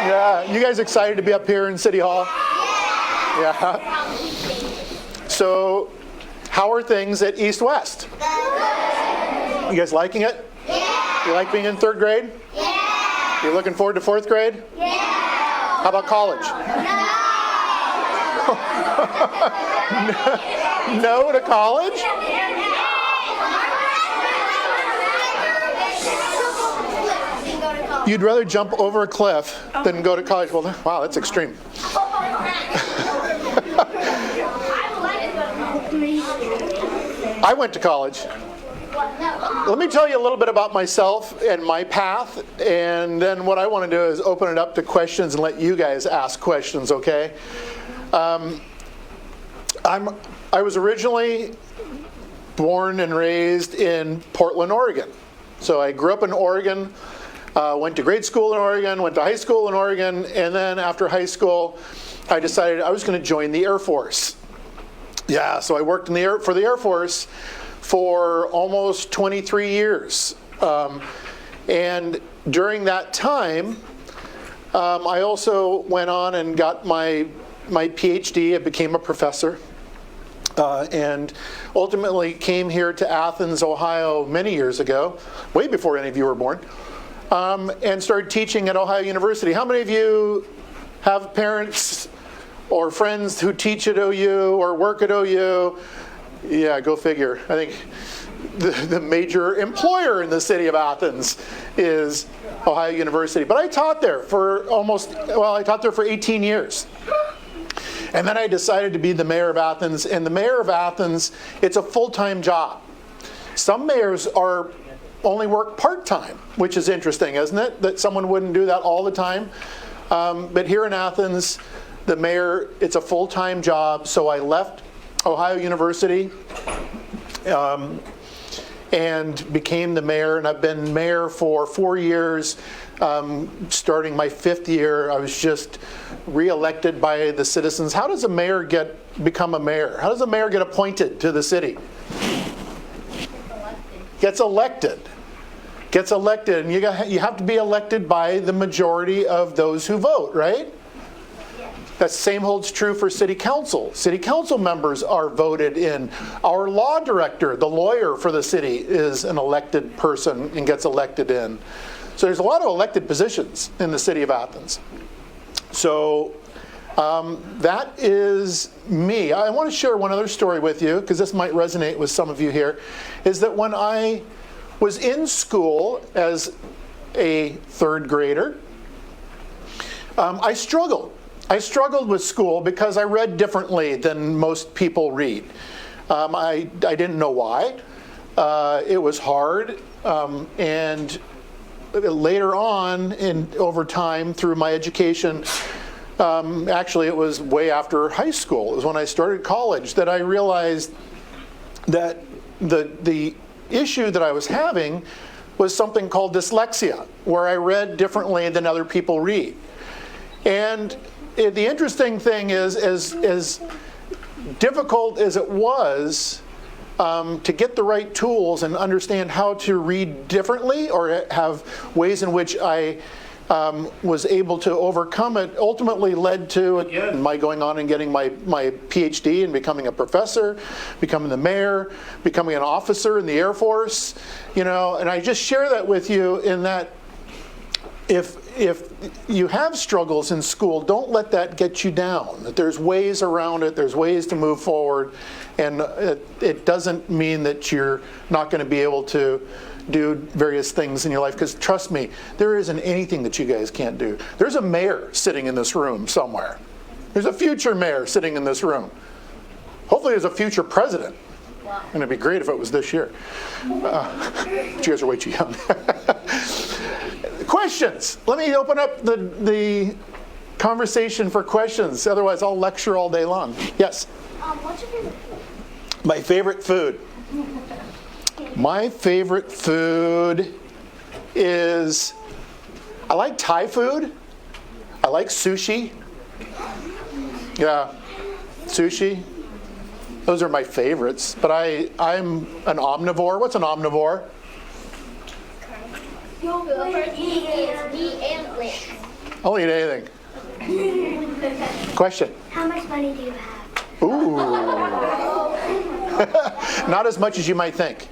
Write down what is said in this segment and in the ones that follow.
Yeah, you guys excited to be up here in City Hall? Yeah. So, how are things at East West? You guys liking it? Yeah. You like being in third grade? Yeah. You looking forward to fourth grade? Yeah. How about college? No. No to college? You'd rather jump over a cliff than go to college. Well, wow, that's extreme. I went to college. Let me tell you a little bit about myself and my path, and then what I want to do is open it up to questions and let you guys ask questions, okay? I was originally born and raised in Portland, Oregon. So I grew up in Oregon, went to grade school in Oregon, went to high school in Oregon, and then after high school, I decided I was going to join the Air Force. Yeah, so I worked for the Air Force for almost 23 years. And during that time, I also went on and got my PhD. I became a professor. And ultimately came here to Athens, Ohio many years ago, way before any of you were born, and started teaching at Ohio University. How many of you have parents or friends who teach at OU or work at OU? Yeah, go figure. I think the major employer in the city of Athens is Ohio University. But I taught there for 18 years. And then I decided to be the mayor of Athens. And the mayor of Athens, it's a full-time job. Some mayors only work part-time, which is interesting, isn't it? That someone wouldn't do that all the time. But here in Athens, the mayor, it's a full-time job. So I left Ohio University and became the mayor. And I've been mayor for 4 years. Starting my 5th year, I was just re-elected by the citizens. How does a mayor become a mayor? How does a mayor get appointed to the city? Gets elected. And you have to be elected by the majority of those who vote, right? That same holds true for city council. City council members are voted in. Our law director, the lawyer for the city, is an elected person and gets elected in. So there's a lot of elected positions in the city of Athens. So that is me. I want to share one other story with you, because this might resonate with some of you here, is that when I was in school as a third grader, I struggled. I struggled with school because I read differently than most people read. I didn't know why. It was hard. And later on, over time, through my education, actually it was way after high school. It was when I started college that I realized that the issue that I was having was something called dyslexia, where I read differently than other people read. And the interesting thing is, as difficult as it was to get the right tools and understand how to read differently, or have ways in which I was able to overcome it, ultimately led to my going on and getting my PhD and becoming a professor, becoming the mayor, becoming an officer in the Air Force. And I just share that with you in that if you have struggles in school, don't let that get you down. That there's ways around it, there's ways to move forward, and it doesn't mean that you're not going to be able to do various things in your life, because trust me, there isn't anything that you guys can't do. There's a mayor sitting in this room somewhere. There's a future mayor sitting in this room. Hopefully there's a future president. Wow. And it'd be great if it was this year. But you guys are way too young. Questions. Let me open up the conversation for questions. Otherwise, I'll lecture all day long. Yes? What's your favorite food? My favorite food. My favorite food is, I like Thai food. I like sushi. Yeah, sushi. Those are my favorites. But I'm an omnivore. What's an omnivore? I'll eat anything. Question. How much money do you have? Ooh. Not as much as you might think.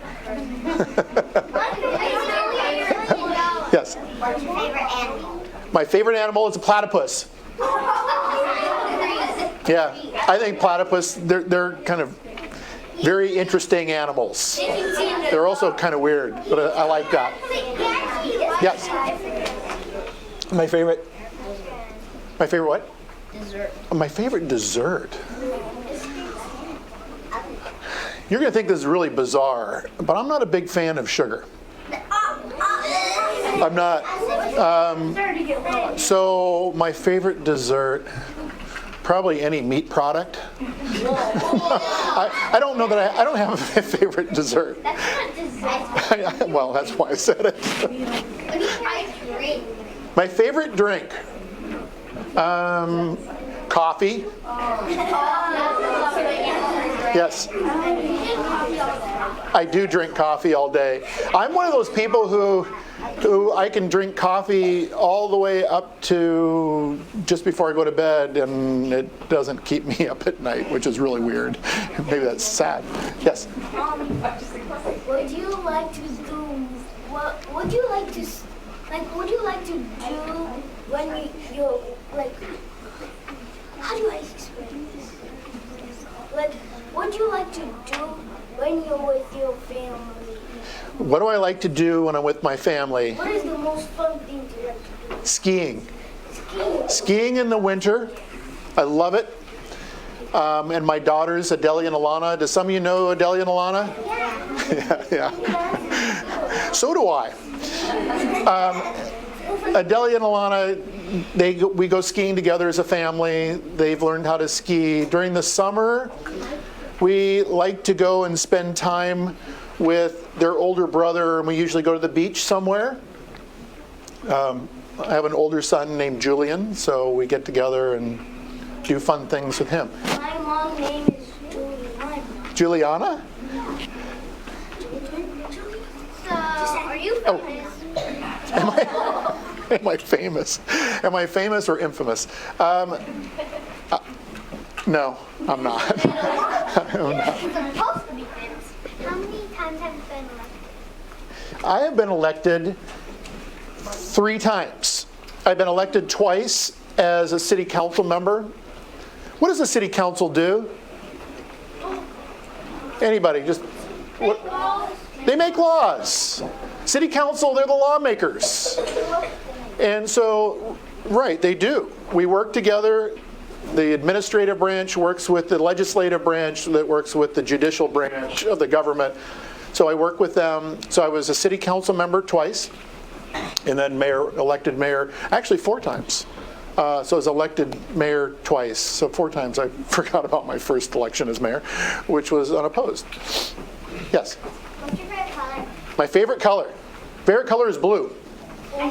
Yes. What's your favorite animal? My favorite animal is a platypus. Yeah, I think platypus, they're kind of very interesting animals. They're also kind of weird, but I like that. Yes. My favorite what? Dessert. My favorite dessert. You're going to think this is really bizarre, but I'm not a big fan of sugar. I'm not. So my favorite dessert, probably any meat product. I don't know that I don't have a favorite dessert. That's not dessert. Well, that's why I said it. What do you drink? My favorite drink, coffee. Yes. I do drink coffee all day. I'm one of those people who I can drink coffee all the way up to just before I go to bed, and it doesn't keep me up at night, which is really weird. Maybe that's sad. Yes. Would you like to do? What would you like to? Would you like to do when you're like? How do I explain this? What would you like to do when you're with your family? What do I like to do when I'm with my family? What is the most fun thing to like to do? Skiing. Skiing. Skiing in the winter. I love it. And my daughters, Adelia and Alana. Do some of you know Adelia and Alana? Yeah. Yeah. So do I. Adelia and Alana, we go skiing together as a family. They've learned how to ski. During the summer, we like to go and spend time with their older brother, and we usually go to the beach somewhere. I have an older son named Julian, so we get together and do fun things with him. My mom's name is Juliana. Juliana? So, are you famous? Am I famous? Am I famous or infamous? No, I'm not. I'm not. You're supposed to be famous. How many times have you been elected? I have been elected 3 times. I've been elected twice as a city council member. What does a city council do? Anybody? Just what? They make laws. City council, they're the lawmakers. And so, right, they do. We work together. The administrative branch works with the legislative branch that works with the judicial branch of the government. So I work with them. So I was a city council member twice, and then elected mayor, actually 4 times. So I was elected mayor twice. So 4 times. I forgot about my first election as mayor, which was unopposed. Yes? What's your favorite color? My favorite color? Favorite color is blue. My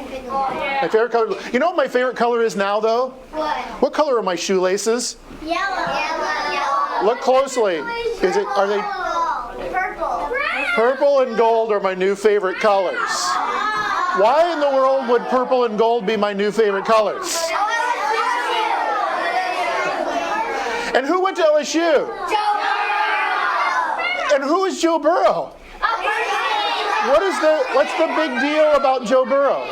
favorite color. You know what my favorite color is now, though? What? What color are my shoelaces? Yellow. Look closely. Are they Purple. purple and gold? Are my new favorite colors? Why in the world would purple and gold be my new favorite colors? And who went to LSU? And who is Joe Borough? What's the big deal about Joe Borough?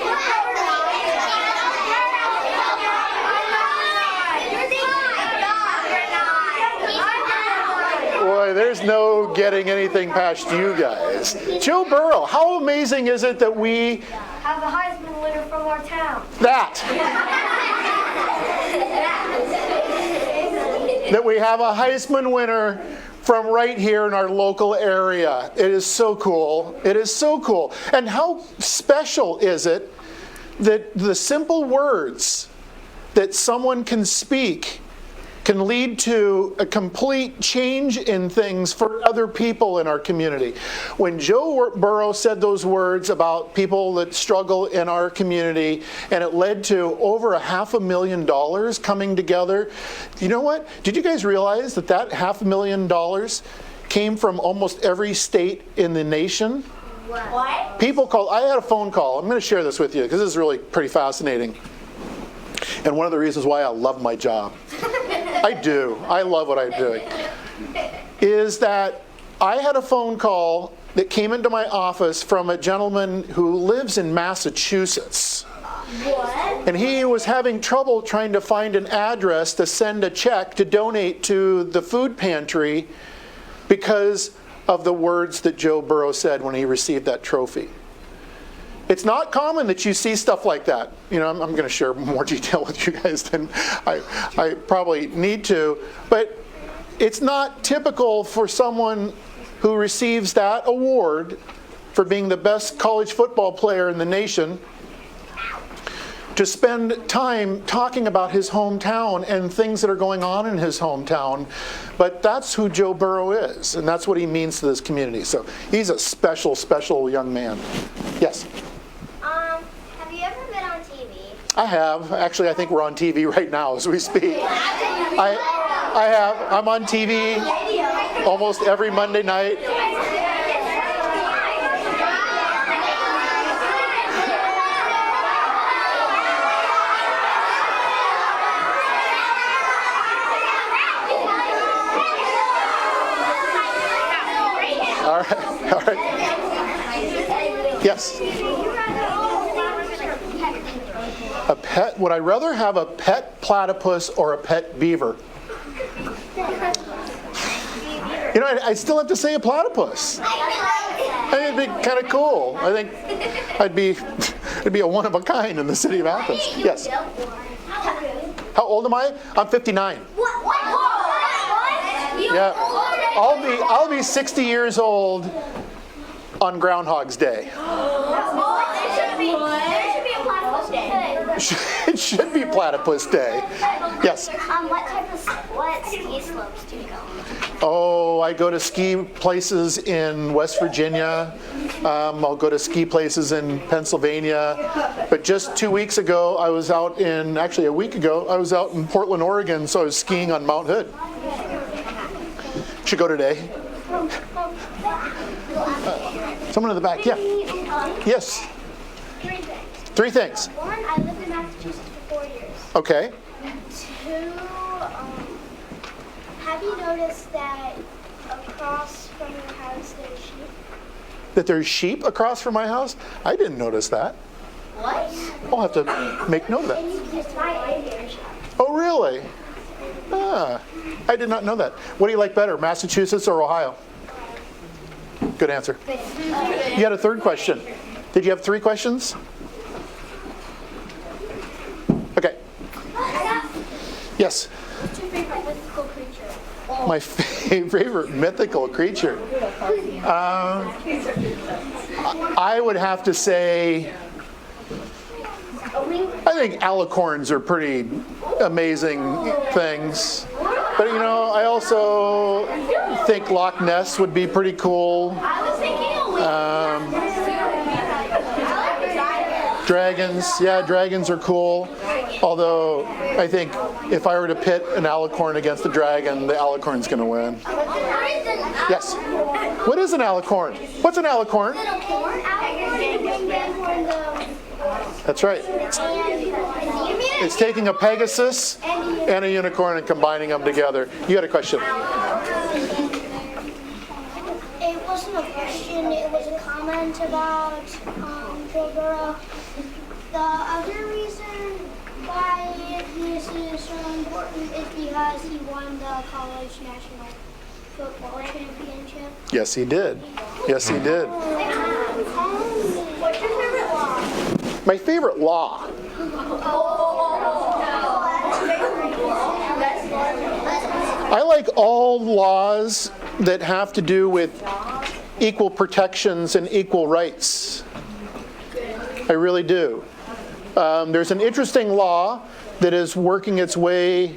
Boy, there's no getting anything past you guys. Joe Borough, how amazing is it that we Have a Heisman winner from our town. that we have a Heisman winner from right here in our local area. It is so cool. It is so cool. And how special is it that the simple words that someone can speak can lead to a complete change in things for other people in our community. When Joe Borough said those words about people that struggle in our community, and it led to over $500,000 coming together, you know what? Did you guys realize that $500,000 came from almost every state in the nation? What? People called. I had a phone call. I'm going to share this with you because this is really pretty fascinating. And one of the reasons why I love my job, I do, I love what I'm doing, is that I had a phone call that came into my office from a gentleman who lives in Massachusetts. What? And he was having trouble trying to find an address to send a check to donate to the food pantry because of the words that Joe Borough said when he received that trophy. It's not common that you see stuff like that. You know, I'm going to share more detail with you guys than I probably need to, but it's not typical for someone who receives that award for being the best college football player in the nation to spend time talking about his hometown and things that are going on in his hometown. But that's who Joe Borough is, and that's what he means to this community. So he's a special, special young man. Yes? Have you ever been on TV? I have. Actually, I think we're on TV right now as we speak. I have. I'm on TV almost every Monday night. All right. Yes. A pet? Would I rather have a pet platypus or a pet beaver? You know, I still have to say a platypus. I think it'd be kind of cool. I think it'd be a one of a kind in the city of Athens. Yes. How old am I? I'm 59. Yeah. I'll be 60 years old on Groundhog's Day. It should be Platypus Day. Yes. What ski slopes do you go on? Oh, I go to ski places in West Virginia. I'll go to ski places in Pennsylvania. But just 2 weeks ago, a week ago, I was out in Portland, Oregon, so I was skiing on Mount Hood. Should go today. Someone in the back, yeah. Yes. 3 things. 3 things. 1, I lived in Massachusetts for 4 years. Okay. 2, have you noticed that across from your house there's sheep? That there's sheep across from my house? I didn't notice that. What? I'll have to make note of that. It's my aviary shop. Oh, really? I did not know that. What do you like better, Massachusetts or Ohio? Good answer. You had a third question. Did you have 3 questions? Okay. Yes? What's your favorite mythical creature? My favorite mythical creature? I would have to say, I think alicorns are pretty amazing things. But you know, I also think Loch Ness would be pretty cool. I was thinking Dragons, yeah, dragons are cool. Although I think if I were to pit an alicorn against a dragon, the alicorn's going to win. Yes. What is an alicorn? What's an alicorn? That's right. It's taking a Pegasus and a unicorn and combining them together. You had a question. It wasn't a question, it was a comment about Joe Borough. The other reason why this is so important is because he won the college national football championship. Yes, he did. Yes, he did. What's your favorite law? My favorite law. I like all laws that have to do with equal protections and equal rights. I really do. There's an interesting law that is working its way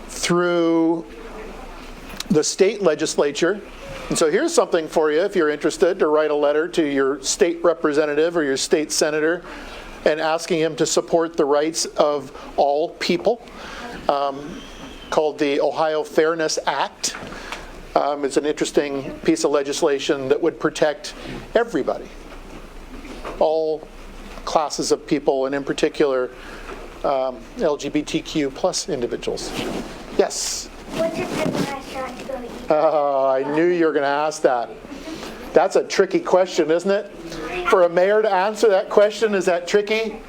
through the state legislature. And so here's something for you if you're interested to write a letter to your state representative or your state senator and asking him to support the rights of all people, called the Ohio Fairness Act. It's an interesting piece of legislation that would protect everybody, all classes of people, and in particular LGBTQ plus individuals. Yes. What's your favorite restaurant to go eat? Oh, I knew you were going to ask that. That's a tricky question, isn't it? For a mayor to answer that question, is that tricky?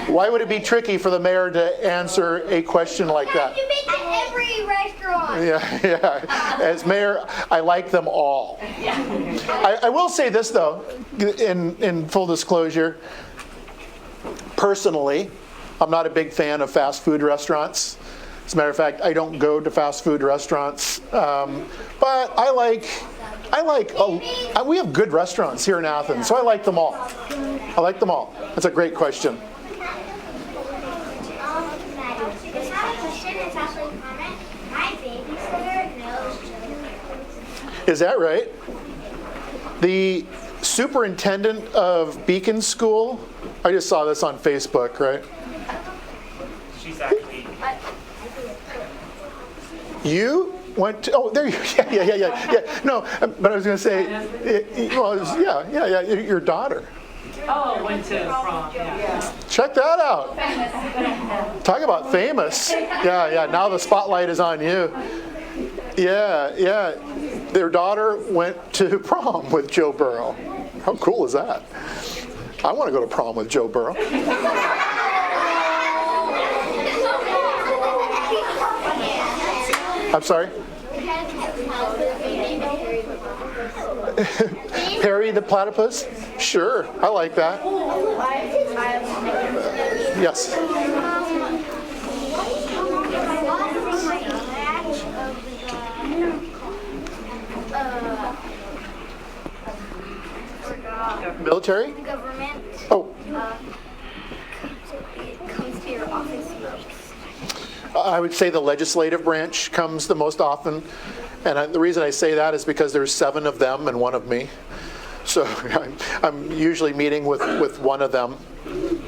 Why would it be tricky for the mayor to answer a question like that? You make it every restaurant. Yeah. As mayor, I like them all. I will say this, though, in full disclosure. Personally, I'm not a big fan of fast food restaurants. As a matter of fact, I don't go to fast food restaurants. But we have good restaurants here in Athens, so I like them all. I like them all. That's a great question. It's not a question, it's actually a comment. My babysitter knows children. Is that right? The superintendent of Beacon School, I just saw this on Facebook, right? She's actually. You went to, oh, there you, yeah. No, but I was going to say, your daughter. Oh, went to prom. Yeah. Check that out. Talk about famous. Yeah, now the spotlight is on you. Yeah. Their daughter went to prom with Joe Borough. How cool is that? I want to go to prom with Joe Borough. I'm sorry? Perry the platypus? Sure, I like that. Yes. Military? Government Oh, comes to your office most. I would say the legislative branch comes the most often. And the reason I say that is because there's 7 of them and 1 of me. So I'm usually meeting with one of them. Would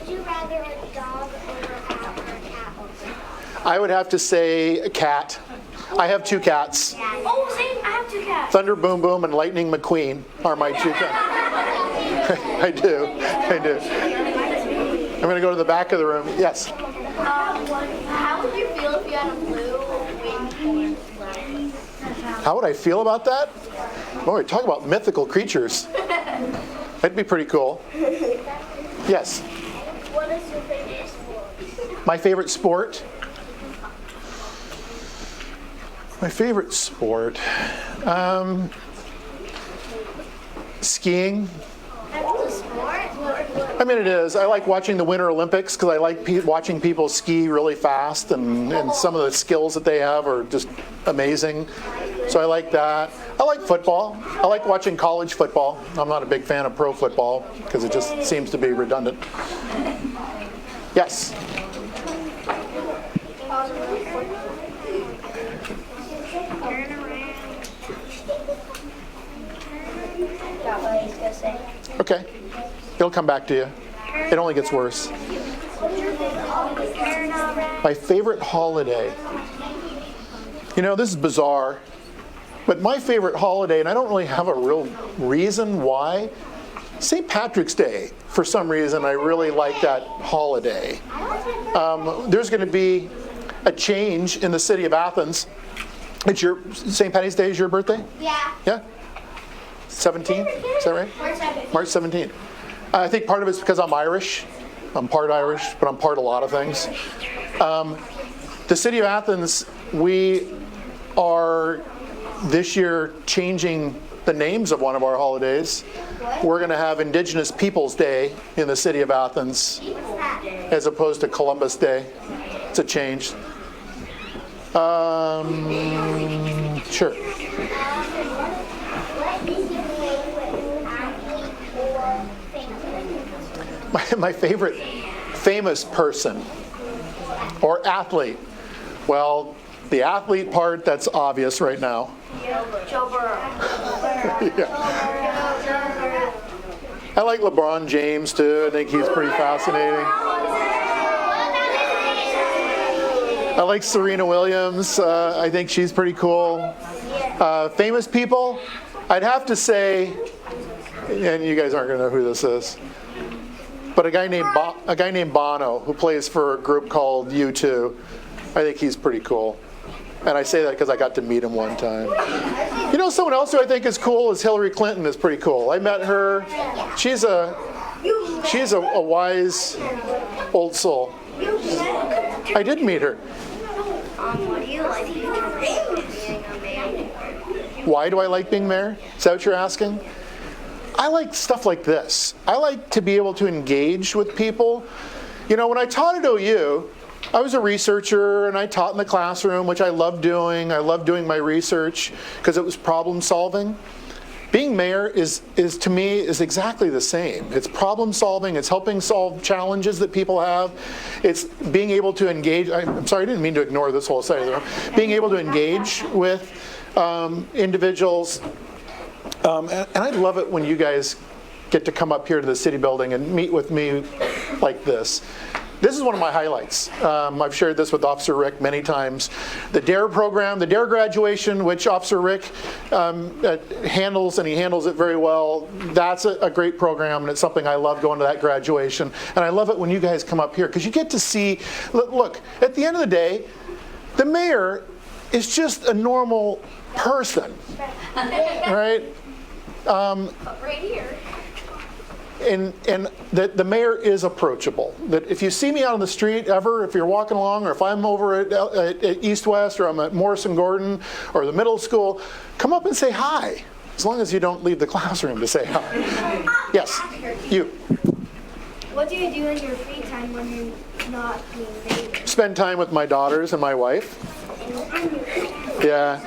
you rather a dog or a cat or a cat? I would have to say a cat. I have 2 cats. Oh, same. I have 2 cats. Thunder Boom Boom and Lightning McQueen are my 2 cats. I do. I'm going to go to the back of the room. Yes. How would you feel if you had a blue winged horse? How would I feel about that? Boy, talk about mythical creatures. That'd be pretty cool. Yes. What is your favorite sport? My favorite sport? My favorite sport? Skiing. That's a sport? I mean, it is. I like watching the Winter Olympics because I like watching people ski really fast, and some of the skills that they have are just amazing. So I like that. I like football. I like watching college football. I'm not a big fan of pro football because it just seems to be redundant. Yes. Turn around. Got what he's gonna say. Okay. It'll come back to you. It only gets worse. Turn around. My favorite holiday. You know, this is bizarre, but my favorite holiday, and I don't really have a real reason why, St. Patrick's Day. For some reason, I really like that holiday. There's going to be a change in the city of Athens. It's your St. Patty's Day is your birthday? Yeah. Yeah? 17th? Is that right? March 17th. I think part of it's because I'm Irish. I'm part Irish, but I'm part a lot of things. The city of Athens, we are this year changing the names of one of our holidays. We're going to have Indigenous Peoples Day in the city of Athens as opposed to Columbus Day. It's a change. Sure. My favorite famous person or athlete. Well, the athlete part, that's obvious right now. Joe Borough. Yeah. I like LeBron James too. I think he's pretty fascinating. I like Serena Williams. I think she's pretty cool. Famous people, I'd have to say, and you guys aren't going to know who this is, But a guy named Bono, who plays for a group called U2, I think he's pretty cool. And I say that because I got to meet him one time. You know, someone else who I think is cool is Hillary Clinton is pretty cool. I met her. She's a wise old soul. I did meet her. What do you like being a mayor? Why do I like being mayor? Is that what you're asking? I like stuff like this. I like to be able to engage with people. You know, when I taught at OU, I was a researcher and I taught in the classroom, which I loved doing. I loved doing my research because it was problem solving. Being mayor is to me is exactly the same. It's problem solving. It's helping solve challenges that people have. It's being able to engage. I'm sorry, I didn't mean to ignore this whole side of the room. Being able to engage with individuals. And I love it when you guys get to come up here to the city building and meet with me like this. This is one of my highlights. I've shared this with Officer Rick many times. The DARE program, the DARE graduation, which Officer Rick handles, and he handles it very well. That's a great program, and it's something I love, going to that graduation. And I love it when you guys come up here, because you get to see, look, at the end of the day, the mayor is just a normal person, right? Right here. And the mayor is approachable. That if you see me out on the street ever, if you're walking along, or if I'm over at East West, or I'm at Morrison Gordon, or the middle school, come up and say hi. As long as you don't leave the classroom to say hi. Yes, you. What do you do in your free time when you're not being mayor? Spend time with my daughters and my wife. Yeah,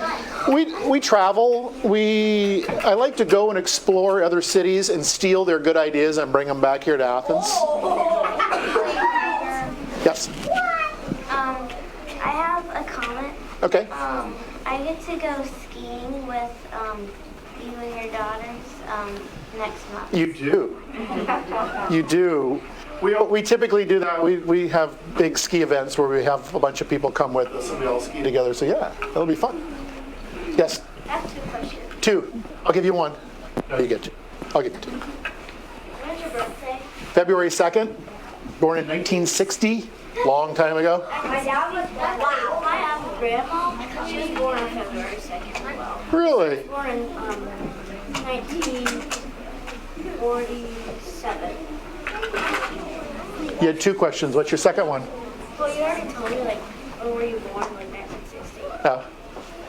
we travel. I like to go and explore other cities and steal their good ideas and bring them back here to Athens. Yes. I have a comment. Okay. I get to go skiing with you and your daughters next month. You do. You do. We typically do that. We have big ski events where we have a bunch of people come with us and we all ski together. So yeah, that'll be fun. Yes? I have 2 questions. 2. I'll give you 1. No, you get 2. I'll give you 2. When's your birthday? February 2nd, born in 1960, long time ago. My dad was wow. My grandma, she was born on February 2nd as well. Really? Born in 1947. You had 2 questions. What's your second one? Well, you already told me, like, when were you born, like 1960? Oh,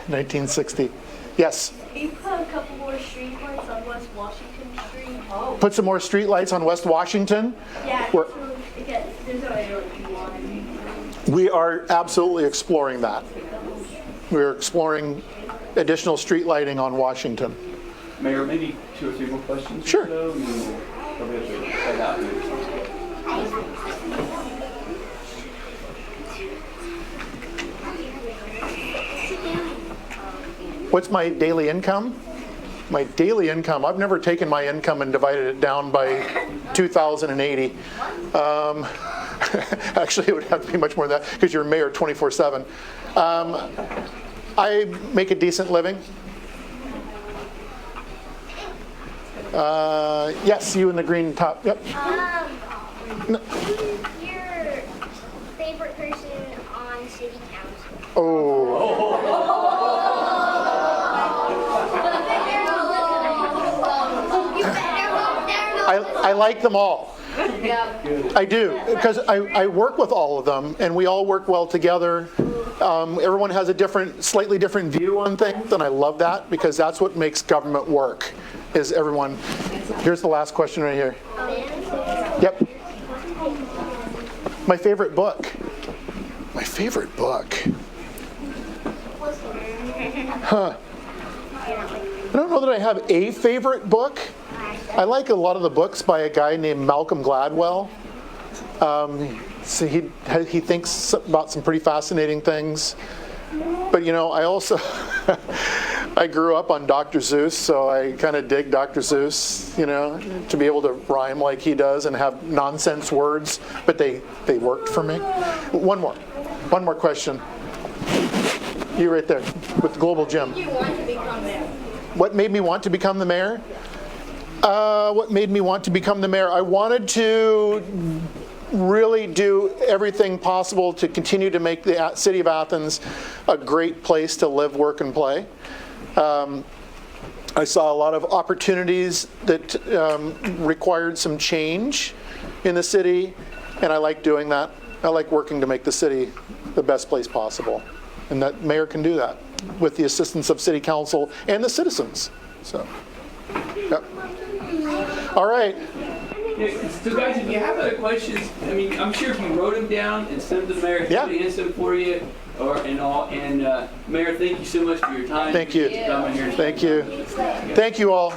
1960. Yes. You put a couple more street lights on West Washington Street. Oh. Put some more street lights on West Washington. Yeah, We're- because there's no LED. We are absolutely exploring that. We're exploring additional street lighting on Washington. Mayor, maybe 2 or 3 more questions. Sure. Or so, and then we'll probably have to head out here. What's my daily income? My daily income, I've never taken my income and divided it down by 2,080. Actually, it would have to be much more than that because you're mayor 24/7. I make a decent living. Yes, you in the green top. Yep. Who's your favorite person on city council? Oh. I like them all. I do, because I work with all of them, and we all work well together. Everyone has a slightly different view on things, and I love that, because that's what makes government work, is everyone. Here's the last question right here. Yep. My favorite book. My favorite book. Huh. I don't know that I have a favorite book. I like a lot of the books by a guy named Malcolm Gladwell. So he thinks about some pretty fascinating things. But you know, I also I grew up on Dr. Seuss, so I kind of dig Dr. Seuss, you know, to be able to rhyme like he does and have nonsense words, but they worked for me. One more question. You right there with Global Jim. You want to become mayor? What made me want to become the mayor? What made me want to become the mayor? I wanted to really do everything possible to continue to make the city of Athens a great place to live, work, and play. I saw a lot of opportunities that required some change in the city, and I like doing that. I like working to make the city the best place possible, and that mayor can do that with the assistance of city council and the citizens. So, yep. All right. Yeah, so guys, if you have other questions, I mean, I'm sure if you wrote them down and sent them to the mayor, he Yeah. would answer them for you, and Mayor, thank you so much for your time. Thank you. Appreciate you coming here. Thank you. Thank you all.